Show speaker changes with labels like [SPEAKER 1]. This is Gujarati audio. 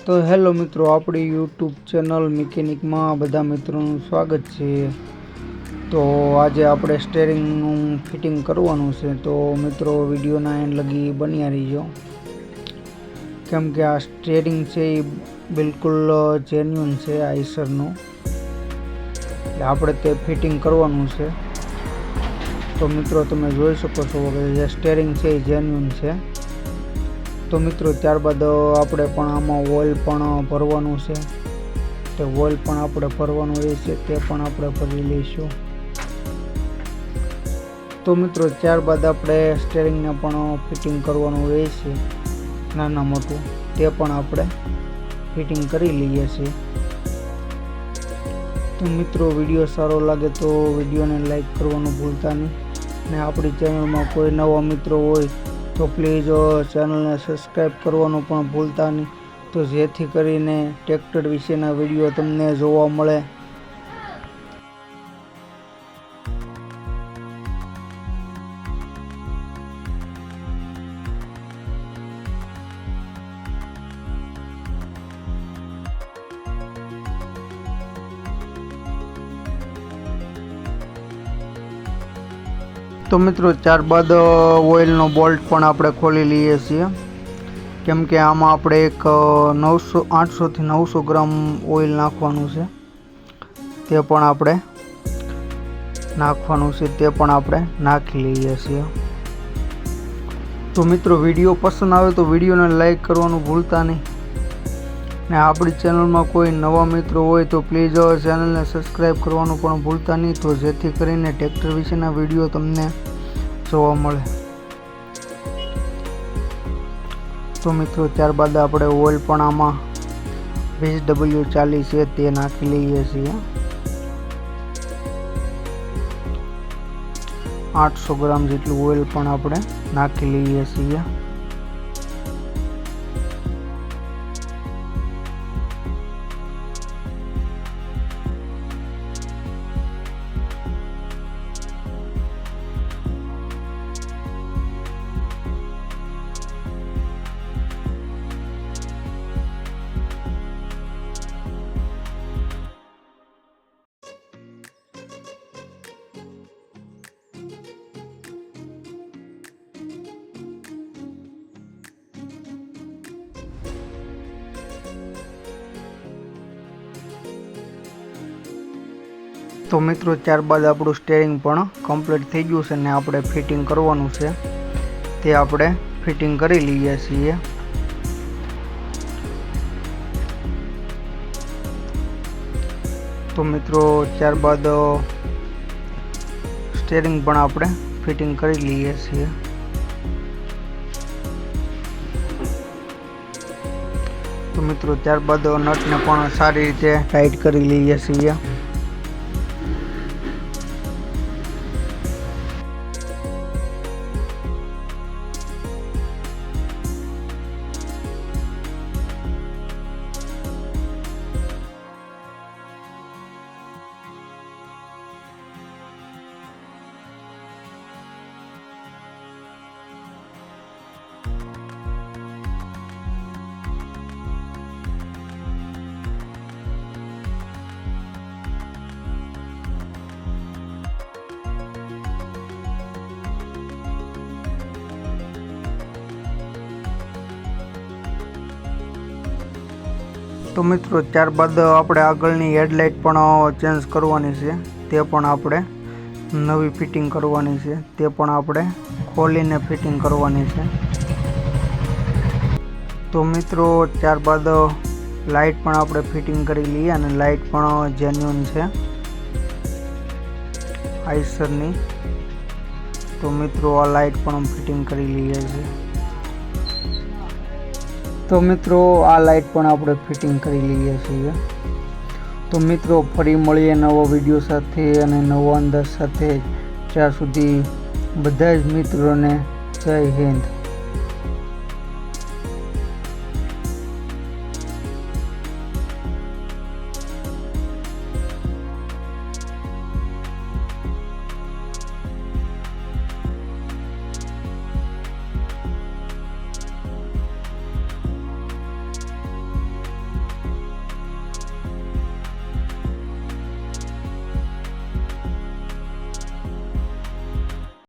[SPEAKER 1] તો હેલો મિત્રો, આપણી યુટ્યુબ ચેનલ મિકેનિકમાં બધા મિત્રોનું સ્વાગત છે। તો આજે આપણે સ્ટેરિંગનું ફિટિંગ કરવાનું છે, તો મિત્રો વિડીયોના એન્ડ લગી બન્યા રહીજો, કેમ કે આ સ્ટેરિંગ છે એ બિલકુલ જેન્યુન છે આઈસરનું, એટલે આપણે તે ફિટિંગ કરવાનું છે। તો મિત્રો તમે જોઈ શકો છો કે જે સ્ટેરિંગ છે એ જેન્યુન છે। તો મિત્રો ત્યારબાદ આપણે પણ આમાં ઓઇલ પણ ભરવાનું છે, તે ઓઇલ પણ આપણે ભરવાનું રહેશે, તે પણ આપણે ભરી લઈશું। તો મિત્રો ત્યારબાદ આપણે સ્ટેરિંગને પણ ફિટિંગ કરવાનું રહેશે, નાના મોટું તે પણ આપણે ફિટિંગ કરી લઈએ છીએ। તો મિત્રો વિડીયો સારો લાગે તો વિડીયોને લાઈક કરવાનું ભૂલતા નહીં, ને આપણી ચેનલમાં કોઈ નવા મિત્રો હોય તો પ્લીઝ ચેનલને સબસ્ક્રાઈબ કરવાનું પણ ભૂલતા નહીં, તો જેથી કરીને ટ્રેક્ટર વિશેના વિડીયો તમને જોવા મળે। તો મિત્રો ત્યારબાદ ઓઇલનો બોલ્ટ પણ આપણે ખોલી લઈએ છીએ, કેમ કે આમાં આપણે એક 800 થી 900 ગ્રામ ઓઇલ નાખવાનું છે, તે પણ આપણે નાખવાનું છે, તે પણ આપણે નાખી લઈએ છીએ। તો મિત્રો વિડીયો પસંદ આવે તો વિડીયોને લાઈક કરવાનું ભૂલતા નહીં, ને આપણી ચેનલમાં કોઈ નવા મિત્રો હોય તો પ્લીઝ ચેનલને સબસ્ક્રાઈબ કરવાનું પણ ભૂલતા નહીં, તો જેથી કરીને ટ્રેક્ટર વિશેના વિડીયો તમને જોવા મળે। તો મિત્રો ત્યારબાદ આપણે ઓઇલ પણ આમાં 20W40 છે તે નાખી લઈએ છીએ, 800 ગ્રામ જેટલું ઓઇલ પણ આપણે નાખી લઈએ છીએ। તો મિત્રો ત્યારબાદ આપણું સ્ટેરિંગ પણ કમ્પ્લીટ થઈ ગયું છે, ને આપણે ફિટિંગ કરવાનું છે, તે આપણે ફિટિંગ કરી લઈએ છીએ। તો મિત્રો ત્યારબાદ સ્ટેરિંગ પણ આપણે ફિટિંગ કરી લઈએ છીએ। તો મિત્રો ત્યારબાદ નટને પણ સારી રીતે ટાઈટ કરી લઈએ છીએ। તો મિત્રો ત્યારબાદ આપણે આગળની હેડલાઇટ પણ ચેન્જ કરવાની છે, તે પણ આપણે નવી ફિટિંગ કરવાની છે, તે પણ આપણે ખોલીને ફિટિંગ કરવાની છે। તો મિત્રો ત્યારબાદ લાઇટ પણ આપણે ફિટિંગ કરી લઈએ, અને લાઇટ પણ જેન્યુન છે આઈસરની। તો મિત્રો આ લાઇટ પણ ફિટિંગ કરી લઈએ છીએ। તો મિત્રો આ લાઇટ પણ આપણે ફિટિંગ કરી લઈએ છીએ। તો મિત્રો ફરી મળીએ નવો વિડીયો સાથે અને નવો અંદાજ સાથે, ત્યાં સુધી બધા જ મિત્રોને જય હિન્દ।